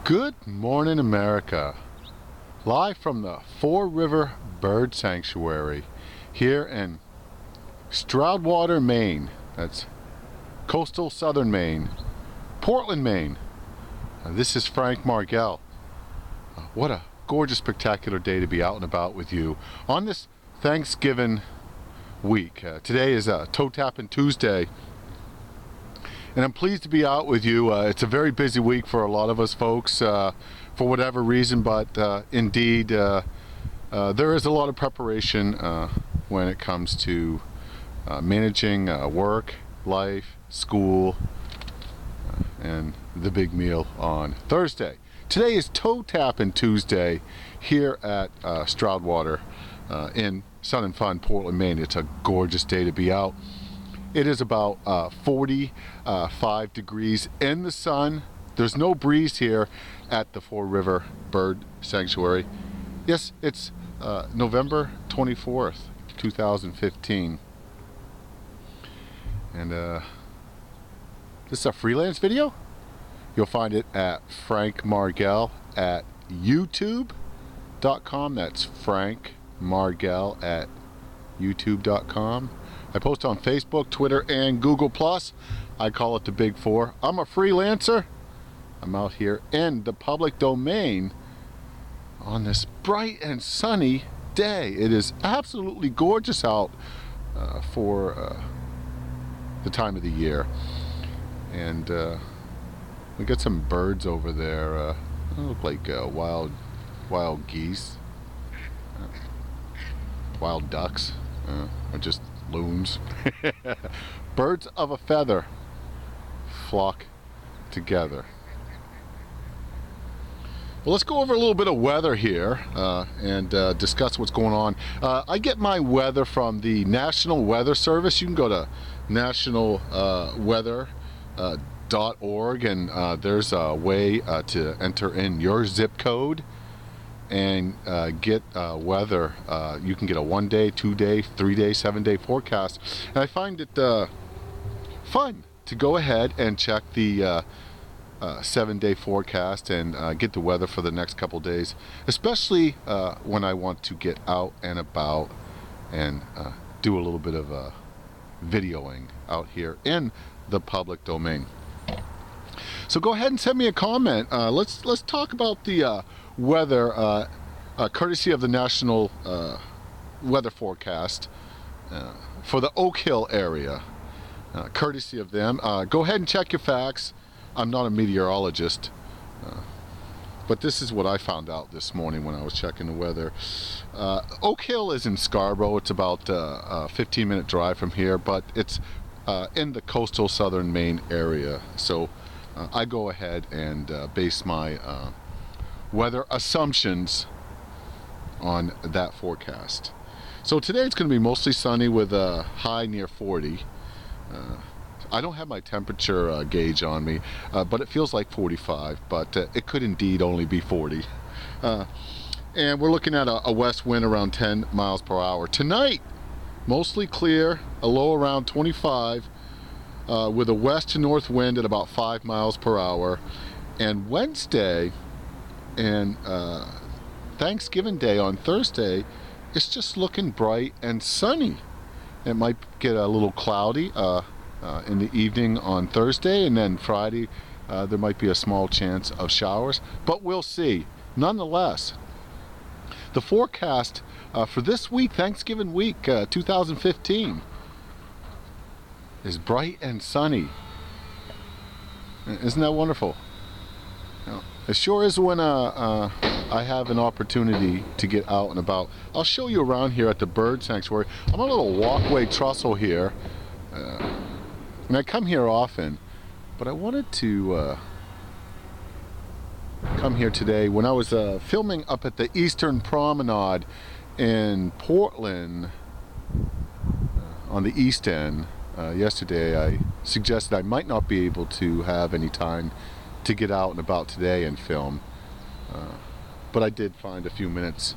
Good morning, America. Live from the Four River Bird Sanctuary here in Stoudwater, Maine. That's coastal southern Maine. Portland, Maine. This is Frank Margel. What a gorgeous, spectacular day to be out and about with you on this Thanksgiving week. Today is Toe Tapping Tuesday. And I'm pleased to be out with you. It's a very busy week for a lot of us folks for whatever reason, but indeed there is a lot of preparation when it comes to managing work, life, school, and the big meal on Thursday. Today is Toe Tapping Tuesday here at Stoudwater in Sun and Fun, Portland, Maine. It's a gorgeous day to be out. It is about 45 degrees in the sun. There's no breeze here at the Four River Bird Sanctuary. Yes, it's November 24th, 2015. And this is a freelance video. You'll find it at Frank Margel at youtube.com. That's Frank Margel at youtube.com. I post on Facebook, Twitter, and Google+. I call it the Big Four. I'm a freelancer. I'm out here in the public domain on this bright and sunny day. It is absolutely gorgeous out for the time of the year. And we got some birds over there. They look like wild geese, wild ducks, or just loons. Birds of a feather flock together. Well, let's go over a little bit of weather here and discuss what's going on. I get my weather from the National Weather Service. You can go to nationalweather.org and there's a way to enter in your zip code and get weather. You can get a 1 day, 2 day, 3 day, 7 day forecast. And I find it fun to go ahead and check the 7 day forecast and get the weather for the next couple days, especially when I want to get out and about and do a little bit of videoing out here in the public domain. So go ahead and send me a comment. Let's talk about the weather, courtesy of the National Weather Forecast for the Oak Hill area. Courtesy of them. Go ahead and check your facts. I'm not a meteorologist, but this is what I found out this morning when I was checking the weather. Oak Hill is in Scarborough. It's about a 15-minute drive from here, but it's in the coastal southern Maine area. So I go ahead and base my weather assumptions on that forecast. So today it's going to be mostly sunny with a high near 40. I don't have my temperature gauge on me, but it feels like 45, but it could indeed only be 40. And we're looking at a west wind around 10 miles per hour. Tonight, mostly clear, a low around 25, with a west to north wind at about 5 miles per hour. And Wednesday and Thanksgiving Day on Thursday, it's just looking bright and sunny. It might get a little cloudy in the evening on Thursday, and then Friday there might be a small chance of showers, but we'll see. Nonetheless, the forecast for this week, Thanksgiving week 2015, is bright and sunny. Isn't that wonderful? It sure is when I have an opportunity to get out and about. I'll show you around here at the bird sanctuary. I'm on a little walkway trestle here, and I come here often, but I wanted to come here today when I was filming up at the Eastern Promenade in Portland on the East End. Yesterday I suggested I might not be able to have any time to get out and about today and film, but I did find a few minutes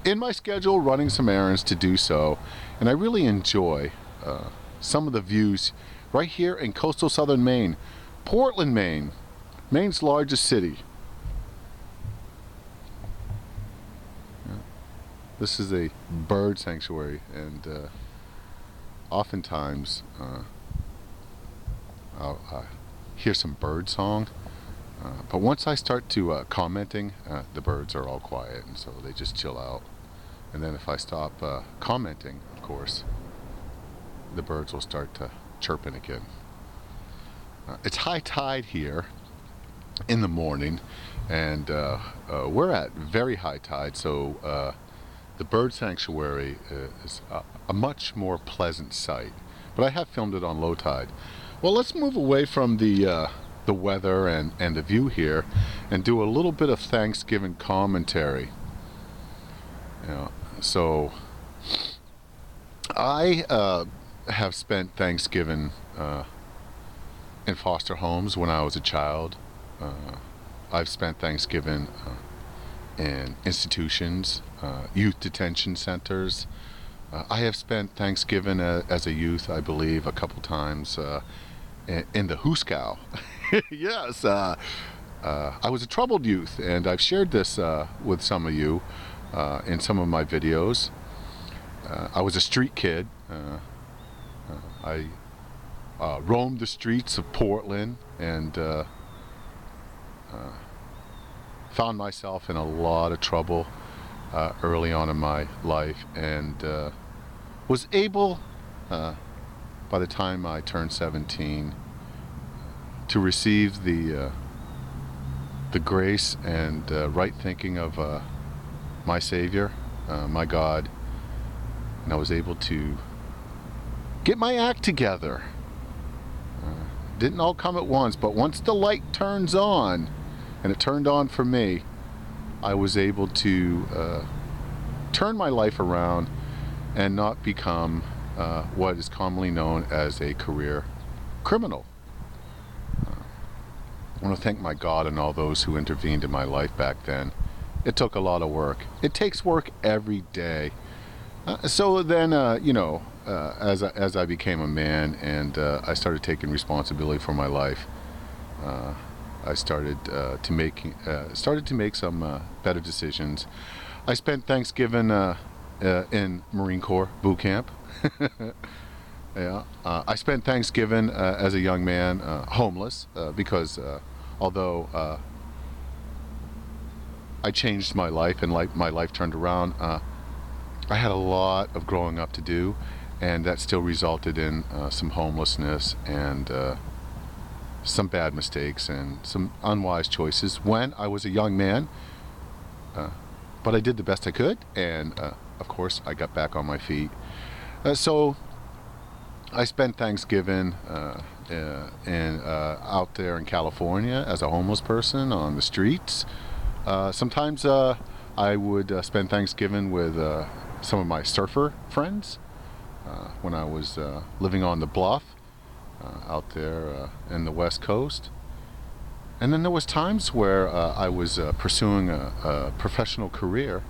in my schedule running some errands to do so, and I really enjoy some of the views right here in coastal southern Maine. Portland, Maine, Maine's largest city. This is a bird sanctuary, and oftentimes I'll hear some bird song. But once I start to commenting, the birds are all quiet, and so they just chill out. And then if I stop commenting, of course, the birds will start chirping again. It's high tide here in the morning, and we're at very high tide, so the bird sanctuary is a much more pleasant sight. But I have filmed it on low tide. Well, let's move away from the weather and the view here and do a little bit of Thanksgiving commentary. So I have spent Thanksgiving in foster homes when I was a child. I've spent Thanksgiving in institutions, youth detention centers. I have spent Thanksgiving as a youth, I believe, a couple times in the Hooskow. Yes, I was a troubled youth, and I've shared this with some of you in some of my videos. I was a street kid. I roamed the streets of Portland and found myself in a lot of trouble early on in my life, and was able, by the time I turned 17, to receive the grace and right thinking of my Savior, my God, and I was able to get my act together. Didn't all come at once, but once the light turns on, and it turned on for me, I was able to turn my life around and not become what is commonly known as a career criminal. I want to thank my God and all those who intervened in my life back then. It took a lot of work. It takes work every day. So then, as I became a man and I started taking responsibility for my life, I started to make some better decisions. I spent Thanksgiving in Marine Corps boot camp. Yeah, I spent Thanksgiving as a young man homeless because although I changed my life and my life turned around, I had a lot of growing up to do, and that still resulted in some homelessness and some bad mistakes and some unwise choices when I was a young man. But I did the best I could, and of course I got back on my feet. So I spent Thanksgiving out there in California as a homeless person on the streets. Sometimes I would spend Thanksgiving with some of my surfer friends when I was living on the bluff out there in the West Coast. And then there was times where I was pursuing a professional career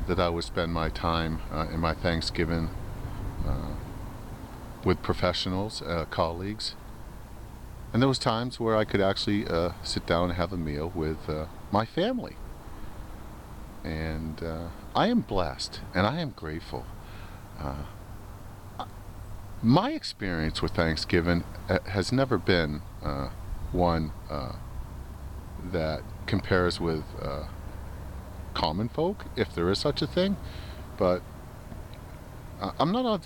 that I would spend my time in my Thanksgiving with professionals, colleagues. And there was times where I could actually sit down and have a meal with my family. And I am blessed and I am grateful. My experience with Thanksgiving has never been one that compares with common folk, if there is such a thing. But I'm not of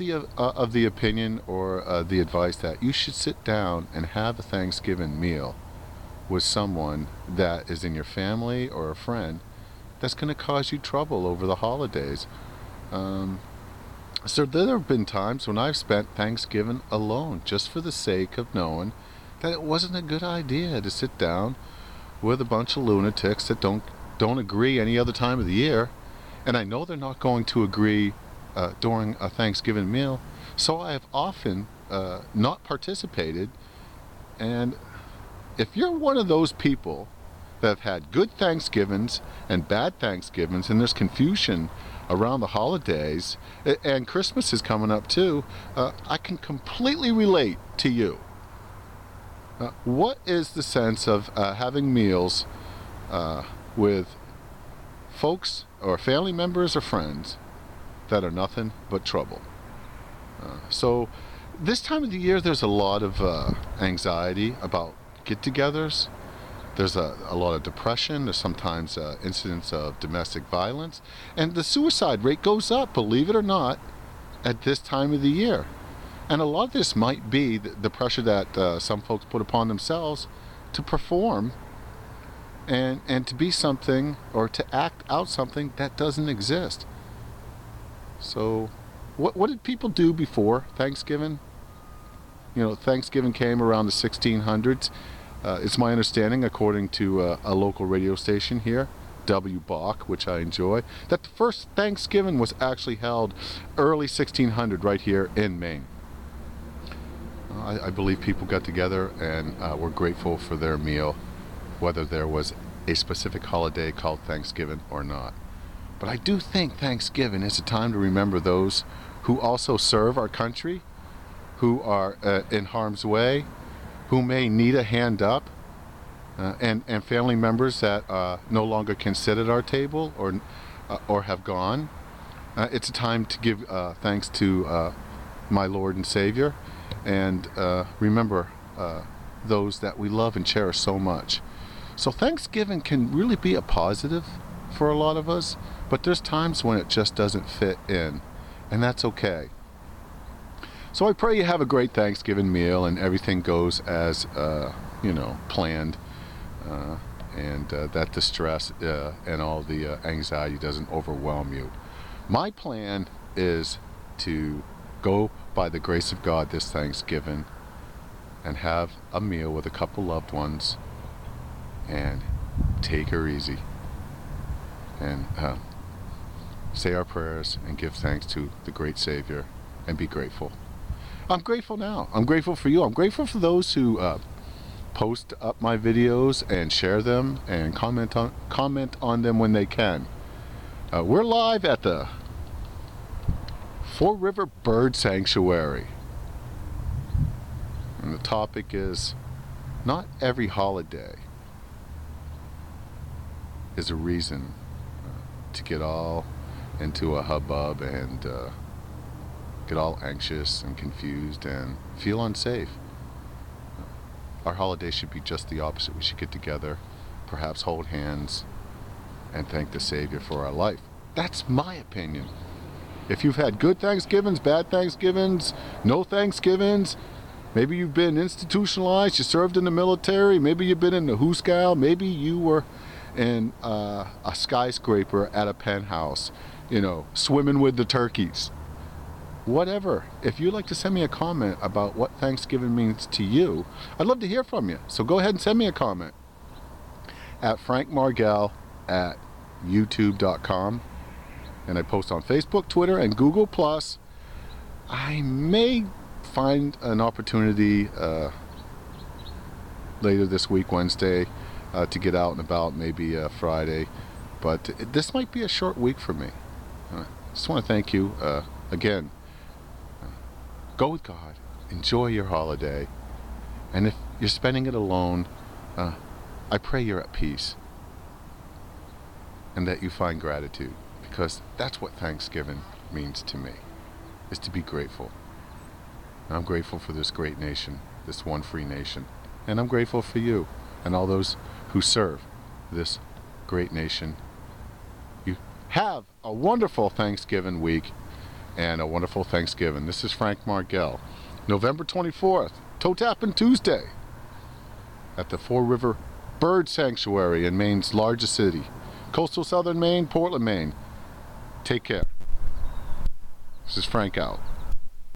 the opinion or the advice that you should sit down and have a Thanksgiving meal with someone that is in your family or a friend that's going to cause you trouble over the holidays. So there have been times when I've spent Thanksgiving alone just for the sake of knowing that it wasn't a good idea to sit down with a bunch of lunatics that don't agree any other time of the year, and I know they're not going to agree during a Thanksgiving meal, so I have often not participated. And if you're one of those people that have had good Thanksgivings and bad Thanksgivings, and there's confusion around the holidays, and Christmas is coming up too, I can completely relate to you. What is the sense of having meals with folks or family members or friends that are nothing but trouble. So this time of the year, there's a lot of anxiety about get-togethers. There's a lot of depression. There's sometimes incidents of domestic violence. And the suicide rate goes up, believe it or not, at this time of the year. And a lot of this might be the pressure that some folks put upon themselves to perform and to be something or to act out something that doesn't exist. So what did people do before Thanksgiving? You know, Thanksgiving came around the 1600s. It's my understanding, according to a local radio station here, W. Bach, which I enjoy, that the first Thanksgiving was actually held early 1600 right here in Maine. I believe people got together and were grateful for their meal, whether there was a specific holiday called Thanksgiving or not. But I do think Thanksgiving is a time to remember those who also serve our country, who are in harm's way, who may need a hand up, and family members that no longer can sit at our table or have gone. It's a time to give thanks to my Lord and Savior, and remember those that we love and cherish so much. So Thanksgiving can really be a positive for a lot of us, but there's times when it just doesn't fit in, and that's okay. So I pray you have a great Thanksgiving meal and everything goes as planned, and that the stress and all the anxiety doesn't overwhelm you. My plan is to go by the grace of God this Thanksgiving and have a meal with a couple loved ones and take her easy and say our prayers and give thanks to the great Savior and be grateful. I'm grateful now. I'm grateful for you. I'm grateful for those who post up my videos and share them and comment on them when they can. We're live at the Four River Bird Sanctuary. And the topic is, not every holiday is a reason to get all into a hubbub and get all anxious and confused and feel unsafe. Our holiday should be just the opposite. We should get together, perhaps hold hands, and thank the Savior for our life. That's my opinion. If you've had good Thanksgivings, bad Thanksgivings, no Thanksgivings, maybe you've been institutionalized, you served in the military, maybe you've been in the Hooskow, maybe you were in a skyscraper at a penthouse, swimming with the turkeys. Whatever. If you'd like to send me a comment about what Thanksgiving means to you, I'd love to hear from you. So go ahead and send me a comment at frankmargel@youtube.com. And I post on Facebook, Twitter, and Google+. I may find an opportunity later this week, Wednesday, to get out and about, maybe Friday. But this might be a short week for me. I just want to thank you again. Go with God. Enjoy your holiday. And if you're spending it alone, I pray you're at peace and that you find gratitude, because that's what Thanksgiving means to me, is to be grateful. And I'm grateful for this great nation, this one free nation. And I'm grateful for you and all those who serve this great nation. You have a wonderful Thanksgiving week and a wonderful Thanksgiving. This is Frank Margel. November 24th, Toe Tapping Tuesday at the Four River Bird Sanctuary in Maine's largest city. Coastal Southern Maine, Portland, Maine. Take care. This is Frank out.